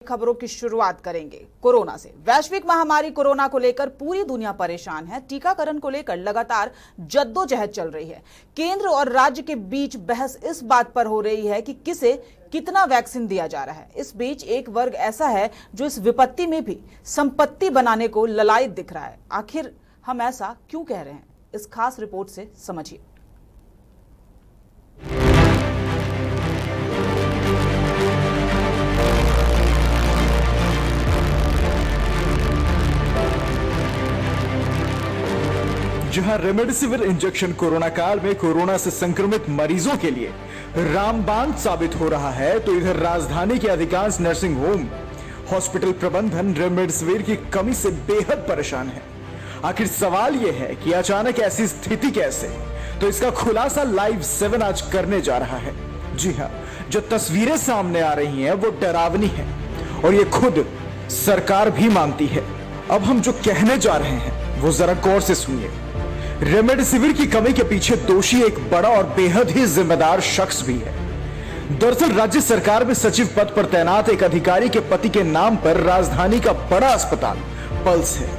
खबरों की शुरुआत करेंगे कोरोना से। वैश्विक महामारी कोरोना को लेकर पूरी दुनिया परेशान है। टीकाकरण को लेकर लगातार जद्दोजहद चल रही है। केंद्र और राज्य के बीच बहस इस बात पर हो रही है कि किसे कितना वैक्सीन दिया जा रहा है। इस बीच एक वर्ग ऐसा है जो इस विपत्ति में भी संपत्ति बनाने को ललायत दिख रहा है। आखिर हम ऐसा क्यों कह रहे हैं, इस खास रिपोर्ट से समझिए। जहां रेमडेसिविर इंजेक्शन कोरोना काल में कोरोना से संक्रमित मरीजों के लिए रामबाण साबित हो रहा है, तो इधर राजधानी के अधिकांश नर्सिंग होम, हॉस्पिटल प्रबंधन रेमडेसिविर की कमी से बेहद परेशान है। आखिर सवाल यह है कि अचानक ऐसी स्थिति कैसे? तो इसका खुलासा लाइव 7 आज करने जा रहा है। जी हां, जो तस्वीरें सामने आ रही हैं वो डरावनी है और ये खुद सरकार भी मानती है। अब हम जो कहने जा रहे हैं वो जरा गौर से सुनिए। रेमडेसिविर की कमी के पीछे दोषी एक बड़ा और बेहद ही जिम्मेदार शख्स भी है। दरअसल राज्य सरकार में सचिव पद पर तैनात एक अधिकारी के पति के नाम पर राजधानी का बड़ा अस्पताल पल्स है।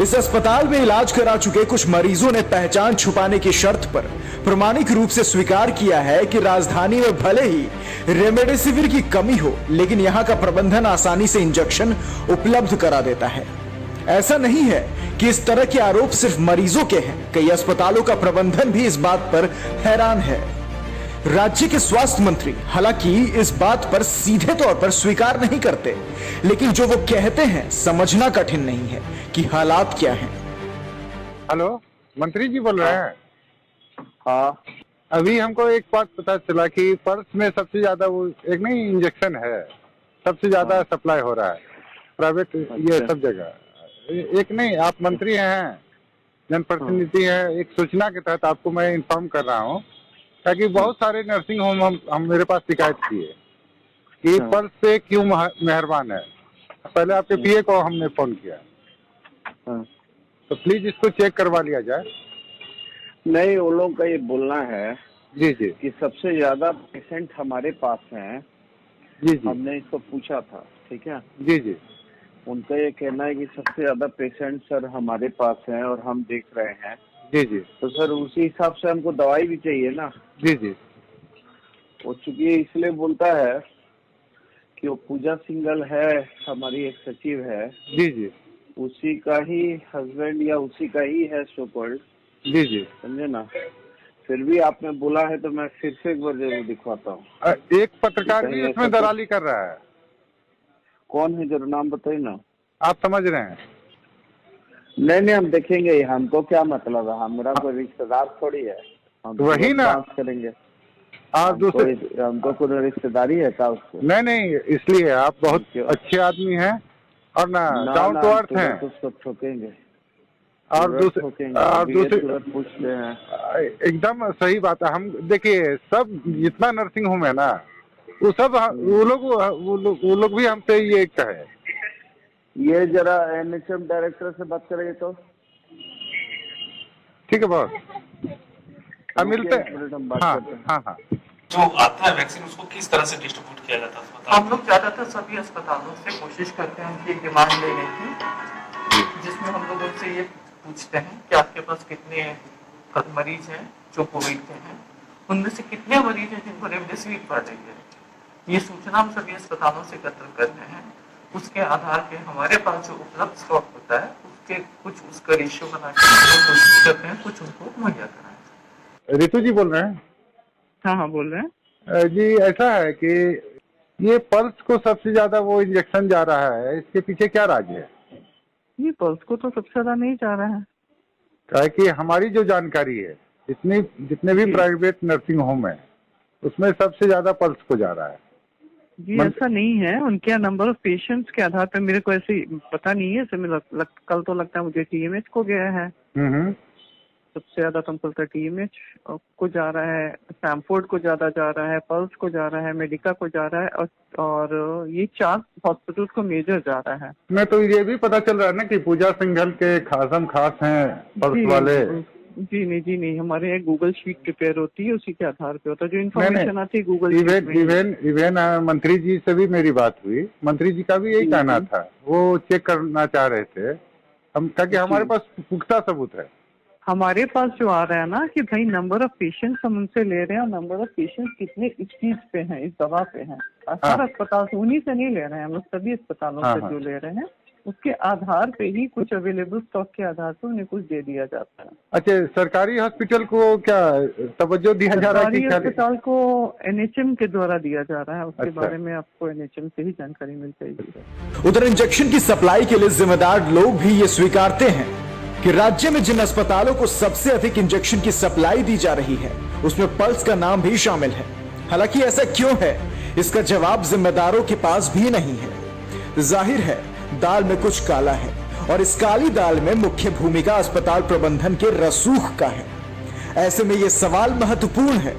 इस अस्पताल में इलाज करा चुके कुछ मरीजों ने पहचान छुपाने की शर्त पर प्रामाणिक रूप से स्वीकार किया है कि राजधानी में भले ही रेमडेसिविर की कमी हो, लेकिन यहां का प्रबंधन आसानी से इंजेक्शन उपलब्ध करा देता है। ऐसा नहीं है कि इस तरह के आरोप सिर्फ मरीजों के हैं, कई अस्पतालों का प्रबंधन भी इस बात पर हैरान है। राज्य के स्वास्थ्य मंत्री हालांकि इस बात पर सीधे तौर पर स्वीकार नहीं करते, लेकिन जो वो कहते हैं समझना कठिन नहीं है कि हालात क्या हैं। हेलो, मंत्री जी बोल रहे हैं? हाँ, अभी हमको एक बात पता चला कि पर्स में सबसे ज्यादा वो एक नहीं इंजेक्शन है, सबसे ज्यादा सप्लाई हो रहा है प्राइवेट, ये सब जगह। एक नहीं, आप मंत्री हैं, जनप्रतिनिधि हैं, एक सूचना के तहत आपको मैं इन्फॉर्म कर रहा हूँ, ताकि बहुत सारे नर्सिंग होम हम मेरे पास शिकायत किए कि पर्स पे क्यों मेहरबान है। पहले आपके पीए को हमने फोन किया, तो प्लीज इसको चेक करवा लिया जाए। नहीं, वो लोग का ये बोलना है जी जी कि सबसे ज्यादा पेशेंट हमारे पास हैं। जी जी, हमने इसको पूछा था, ठीक है। जी जी, उनका ये कहना है कि सबसे ज्यादा पेशेंट सर हमारे पास हैं और हम देख रहे हैं। जी जी, तो सर उसी हिसाब से हमको दवाई भी चाहिए ना। जी जी, वो चूंकि इसलिए बोलता है कि वो पूजा सिंघल है, हमारी एक सचिव है, जी जी, उसी का ही हस्बैंड या उसी का ही है सोकॉल्ड। जी जी। समझे ना। फिर भी आपने बोला है तो मैं फिर से एक बार जरूर दिखवाता हूँ। एक पत्रकार भी इसमें दलाली कर रहा है। कौन है जरूर नाम बताइए ना। आप समझ रहे हैं? नहीं, हम देखेंगे। हमको क्या मतलब है, हमारा कोई रिश्तेदार थोड़ी है। हम वही ना करेंगे। आप दूसरे, हमको कोई रिश्तेदारी है क्या उसको? नहीं, इसलिए आप बहुत अच्छे आदमी हैं और ना डाउन टू अर्थ हैं। उसको ठोकेंगे और दूसरे पूछते हैं। एकदम सही बात है। हम देखिए, सब जितना नर्सिंग होम है ना, वो सब वो लोग भी हमसे ये कहे। ये जरा एनएचएम डायरेक्टर से बात करेंगे तो ठीक है बॉस, हम मिलते हैं। हाँ। जो आता है वैक्सीन, उसको किस तरह से डिस्ट्रीब्यूट किया जाता है? हम लोग ज्यादातर सभी अस्पतालों से कोशिश करते हैं उनकी डिमांड लेने की, जिसमें हम लोग उनसे ये पूछते हैं कि आपके पास कितने मरीज हैं जो कोविड के हैं, उनमें से कितने मरीज हैं जिनको रेमडेसिविर पड़ रही है। ये सूचना हम सभी अस्पतालों से एकत्र कर रहे हैं। उसके आधार पे हमारे पास जो उपलब्ध स्टॉक होता है उसके कुछ उसका रेशियो बना के कोशिश करते हैं कुछ उनको मुहैया कराएं। रितु जी बोल रहे हैं? हाँ, बोल रहे हैं जी। ऐसा है कि ये पल्स को सबसे ज्यादा वो इंजेक्शन जा रहा है, इसके पीछे क्या राज है? ये पल्स को तो सबसे ज्यादा नहीं जा रहा है। क्या है कि हमारी जो जानकारी है, जितने भी प्राइवेट नर्सिंग होम है उसमें सबसे ज्यादा पल्स को जा रहा है। जी ऐसा नहीं है। उनके नंबर ऑफ पेशेंट्स के आधार पर मेरे को ऐसे पता नहीं है। ऐसे कल तो लगता है मुझे टीएमएच को गया है सबसे ज्यादा। तो हमको लगता है टीएमएच को जा रहा है, सैमफोर्ड को ज्यादा जा रहा है, पल्स को जा रहा है, मेडिका को जा रहा है, और ये 4 हॉस्पिटल्स को मेजर जा रहा है। मैं तो ये भी पता चल रहा है ना कि पूजा सिंघल के खासम खास हैं पल्स वाले। जी नहीं, हमारे यहाँ गूगल शीट प्रिपेयर होती है, उसी के आधार पे होता है, जो इन्फॉर्मेशन आती है गूगल शीट में। इवन मंत्री जी से भी मेरी बात हुई, मंत्री जी का भी यही कहना था, वो चेक करना चाह रहे थे हम, ताकि हमारे पास पुख्ता सबूत है। हमारे पास जो आ रहा है ना कि भाई नंबर ऑफ पेशेंट्स हम उनसे ले रहे हैं, और नंबर ऑफ पेशेंट्स कितने इस चीज पे हैं, इस दवा पे हैं, हर अस्पताल से, उन्हीं से नहीं ले रहे हैं हम लोग, सभी अस्पतालों से जो ले रहे हैं उसके आधार पे ही, कुछ अवेलेबल स्टॉक के आधार पे उन्हें कुछ दे दिया जाता है। अच्छा, सरकारी हॉस्पिटल को क्या तवज्जो दिया जा रहा है? सरकारी अस्पताल को NHM के द्वारा दिया जा रहा है, उसके बारे में आपको NHM से ही जानकारी मिल जाएगी। उधर इंजेक्शन की सप्लाई के लिए जिम्मेदार लोग भी ये स्वीकारते हैं कि राज्य में जिन अस्पतालों को सबसे अधिक इंजेक्शन की सप्लाई दी जा रही है उसमें पल्स का नाम भी शामिल है। हालांकि ऐसा क्यों है, इसका जवाब जिम्मेदारों के पास भी नहीं है। जाहिर है दाल में कुछ काला है, और इस काली दाल में मुख्य भूमिका अस्पताल प्रबंधन के रसूख का है। ऐसे में यह सवाल महत्वपूर्ण है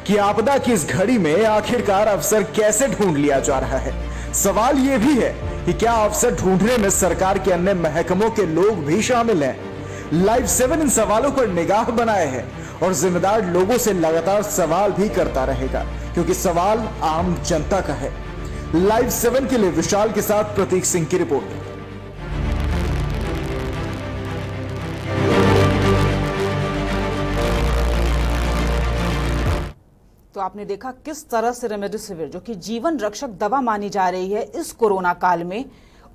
कि आपदा की इस घड़ी में आखिरकार अफसर कैसे ढूंढ लिया जा रहा है। सवाल यह भी है कि क्या अफसर ढूंढने में सरकार के अन्य महकमों के लोग भी शामिल हैं। लाइव 7 इन सवालों पर निगाह बनाए है और जिम्मेदार लोगों से लगातार सवाल भी करता रहेगा, क्योंकि सवाल आम जनता का है। लाइव 7 के लिए विशाल के साथ प्रतीक सिंह की रिपोर्ट। तो आपने देखा किस तरह से रेमडेसिविर, जो कि जीवन रक्षक दवा मानी जा रही है इस कोरोना काल में,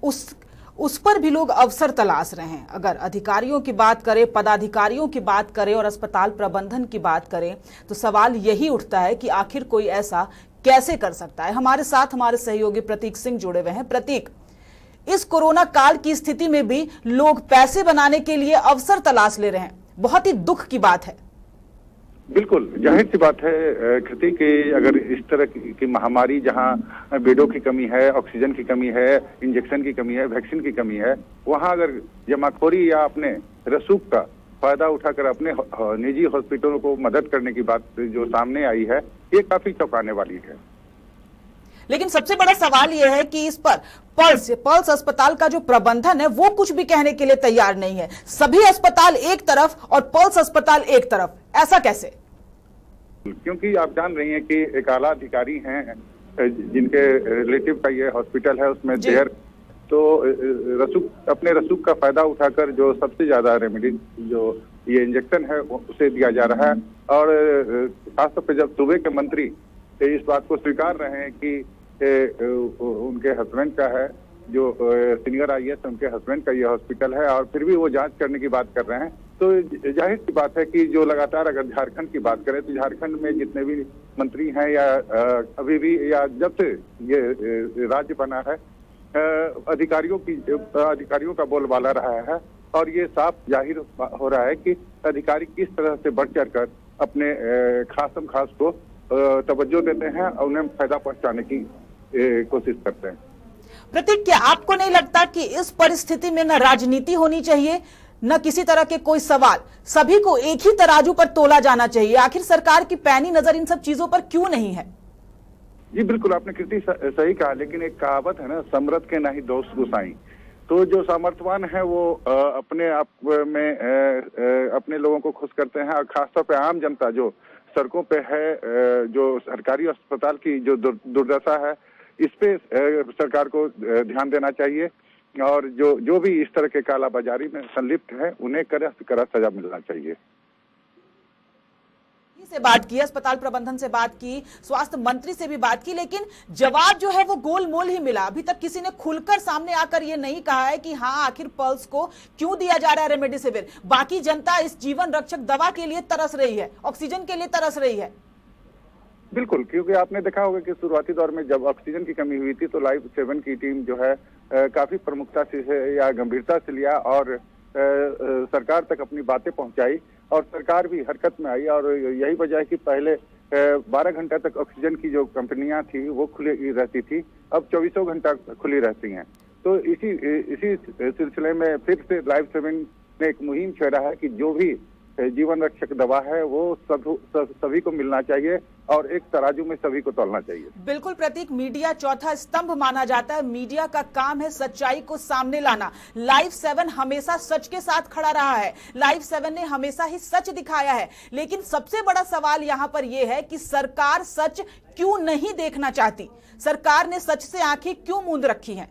उस पर भी लोग अवसर तलाश रहे हैं। अगर अधिकारियों की बात करें, पदाधिकारियों की बात करें और अस्पताल प्रबंधन की बात करें, तो सवाल यही उठता है कि आखिर कोई ऐसा कैसे कर सकता है। हमारे साथ हमारे सहयोगी प्रतीक सिंह जुड़े हुए हैं। प्रतीक, इस कोरोना काल की स्थिति में भी लोग पैसे बनाने के लिए अवसर तलाश ले रहे हैं, बहुत ही दुख की बात है। बिल्कुल जाहिर सी बात है कृति कि अगर इस तरह की महामारी, जहां बेडों की कमी है, ऑक्सीजन की कमी है, इंजेक्शन की कमी है, वैक्सीन की कमी है, वहां अगर जमाखोरी या अपने रसूख का फायदा उठाकर अपने निजी हॉस्पिटलों को मदद करने की बात जो सामने आई है, ये काफी चौंकाने वाली है। लेकिन सबसे बड़ा सवाल यह है कि इस पर पल्स अस्पताल का जो प्रबंधन है वो कुछ भी कहने के लिए तैयार नहीं है। सभी अस्पताल एक तरफ और पल्स अस्पताल एक तरफ, ऐसा कैसे? क्योंकि आप जान रही हैं कि एक आला अधिकारी हैं जिनके रिलेटिव का ये हॉस्पिटल है, उसमें देर तो अपने रसूख का फायदा उठाकर जो सबसे ज्यादा रेमेडी जो ये इंजेक्शन है उसे दिया जा रहा है। और खासतौर पर जब सूबे के मंत्री इस बात को स्वीकार रहे हैं कि उनके हस्बैंड का है, जो सीनियर IAS उनके हस्बैंड का ये हॉस्पिटल है, और फिर भी वो जांच करने की बात कर रहे हैं, तो जाहिर सी बात है कि जो लगातार, अगर झारखंड की बात करें तो झारखंड में जितने भी मंत्री हैं या अभी भी या जब से ये राज्य बना है, अधिकारियों का बोलबाला रहा है, और ये साफ जाहिर हो रहा है कि अधिकारी किस तरह से बढ़ चढ़ कर अपने खास को तवज्जो देते हैं और उन्हें फायदा पहुंचाने की कोशिश करते हैं। प्रतीक, क्या आपको नहीं लगता कि इस परिस्थिति में न राजनीति होनी चाहिए, न किसी तरह के कोई सवाल, सभी को एक ही तराजू पर तोला जाना चाहिए? आखिर सरकार की पैनी नजर इन सब चीजों पर क्यों नहीं है? जी बिल्कुल, आपने कृति सही कहा, लेकिन एक कहावत है ना, समरथ के ना ही दोस्त गुसाई। तो जो सामर्थ्यवान है वो अपने आप में अपने लोगों को खुश करते हैं, और खासतौर पे आम जनता जो सड़कों पे है, जो सरकारी अस्पताल की जो दुर्दशा है, इस पे सरकार को ध्यान देना चाहिए, और जो भी इस तरह के कालाबाजारी में संलिप्त है उन्हें कड़ा सजा मिलना चाहिए। से बात की, अस्पताल प्रबंधन से बात की, स्वास्थ्य मंत्री से भी बात की, लेकिन जवाब जो है वो गोलमोल ही मिला। अभी तक किसी ने खुलकर सामने आकर ये नहीं कहा है कि हाँ आखिर पल्स को क्यों दिया जा रहा है रेमडेसिविर। बाकी जनता इस जीवन रक्षक दवा के लिए तरस रही है, ऑक्सीजन के लिए तरस रही है। बिल्कुल, क्योंकि आपने देखा होगा कि शुरुआती दौर में जब ऑक्सीजन की कमी हुई थी तो लाइव 7 की टीम जो है काफी प्रमुखता से या गंभीरता से लिया और सरकार तक अपनी बातें पहुंचाई, और सरकार भी हरकत में आई। और यही वजह है कि पहले 12 घंटा तक ऑक्सीजन की जो कंपनियां थी वो खुली रहती थी, अब 24 घंटा खुली रहती हैं। तो इसी सिलसिले में फिर से लाइव 7 ने एक मुहिम छेड़ा है कि जो भी जीवन रक्षक दवा है वो सभी को मिलना चाहिए और एक तराजू में सभी को तौलना चाहिए। बिल्कुल प्रतीक, मीडिया चौथा स्तंभ माना जाता है। मीडिया का काम है सच्चाई को सामने लाना। लाइव 7 हमेशा सच के साथ खड़ा रहा है। लाइव 7 ने हमेशा ही सच दिखाया है। लेकिन सबसे बड़ा सवाल यहां पर यह है कि सरकार सच क्यों नहीं देखना चाहती? सरकार ने सच से आंखें क्यों मूंद रखी हैं?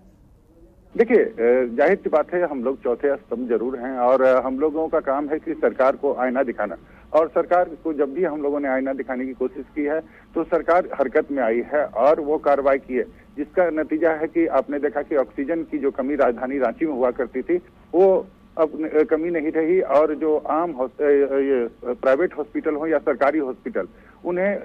देखिए, जाहिर सी बात है, हम लोग चौथे स्तंभ जरूर हैं और हम लोगों का काम है कि सरकार को आईना दिखाना। और सरकार को जब भी हम लोगों ने आईना दिखाने की कोशिश की है तो सरकार हरकत में आई है और वो कार्रवाई की है, जिसका नतीजा है कि आपने देखा कि ऑक्सीजन की जो कमी राजधानी रांची में हुआ करती थी वो अब कमी नहीं रही और जो आम प्राइवेट हॉस्पिटल हो या सरकारी हॉस्पिटल, उन्हें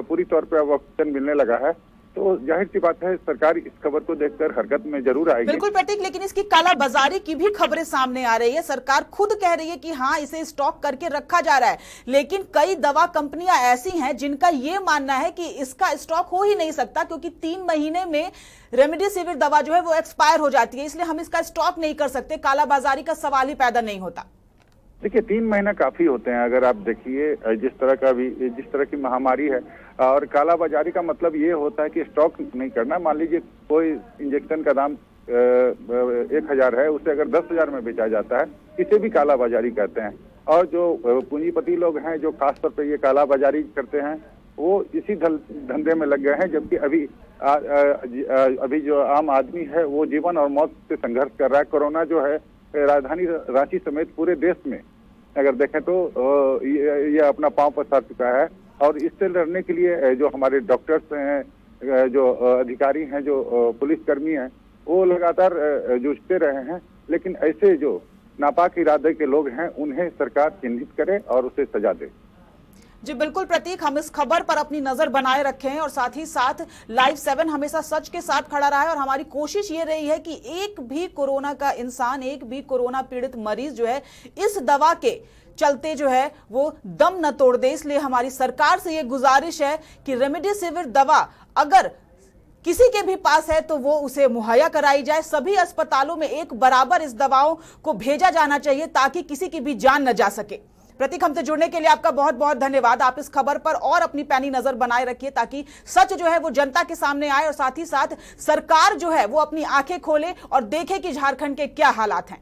पूरी तौर पर अब ऑक्सीजन मिलने लगा है। तो जाहिर सी बात है सरकार इस खबर को देखकर हरकत में जरूर आएगी। बिल्कुल प्रतीक, लेकिन इसकी कालाबाजारी की भी खबरें सामने आ रही है। सरकार खुद कह रही है कि हाँ, इसे स्टॉक करके रखा जा रहा है, लेकिन कई दवा कंपनियां ऐसी हैं जिनका ये मानना है कि इसका स्टॉक हो ही नहीं सकता, क्योंकि 3 महीने में रेमडेसिविर दवा जो है वो एक्सपायर हो जाती है, इसलिए हम इसका स्टॉक नहीं कर सकते। कालाबाजारी का सवाल ही पैदा नहीं होता। देखिए, 3 महीना काफी होते हैं। अगर आप देखिए जिस तरह की महामारी है, और कालाबाजारी का मतलब ये होता है कि स्टॉक नहीं करना। मान लीजिए कोई इंजेक्शन का दाम 1000 है, उसे अगर 10,000 में बेचा जाता है, इसे भी कालाबाजारी कहते हैं। और जो पूंजीपति लोग हैं जो खासतौर पर ये कालाबाजारी करते हैं, वो इसी धंधे में लग गए हैं, जबकि अभी जो आम आदमी है वो जीवन और मौत से संघर्ष कर रहा है। कोरोना जो है राजधानी रांची समेत पूरे देश में अगर देखें तो ये अपना पांव पसार चुका है और इससे लड़ने के लिए जो हमारे डॉक्टर्स हैं, जो अधिकारी हैं, जो पुलिसकर्मी हैं, वो लगातार जूझते रहे हैं। लेकिन ऐसे जो नापाक इरादे के लोग हैं उन्हें सरकार चिन्हित करे और उसे सजा दे। जी बिल्कुल प्रतीक, हम इस खबर पर अपनी नजर बनाए रखे हैं और साथ ही साथ लाइव 7 हमेशा सच के साथ खड़ा रहा है और हमारी कोशिश ये रही है कि एक भी कोरोना का इंसान, एक भी कोरोना पीड़ित मरीज जो है इस दवा के चलते जो है वो दम न तोड़ दे। इसलिए हमारी सरकार से ये गुजारिश है कि रेमडेसिविर दवा अगर किसी के भी पास है तो वो उसे मुहैया कराई जाए। सभी अस्पतालों में एक बराबर इस दवाओं को भेजा जाना चाहिए ताकि किसी की भी जान न जा सके। प्रतीक, हमसे जुड़ने के लिए आपका बहुत बहुत धन्यवाद। आप इस खबर पर और अपनी पैनी नजर बनाए रखिए ताकि सच जो है वो जनता के सामने आए और साथ ही साथ सरकार जो है वो अपनी आंखें खोले और देखे कि झारखंड के क्या हालात हैं।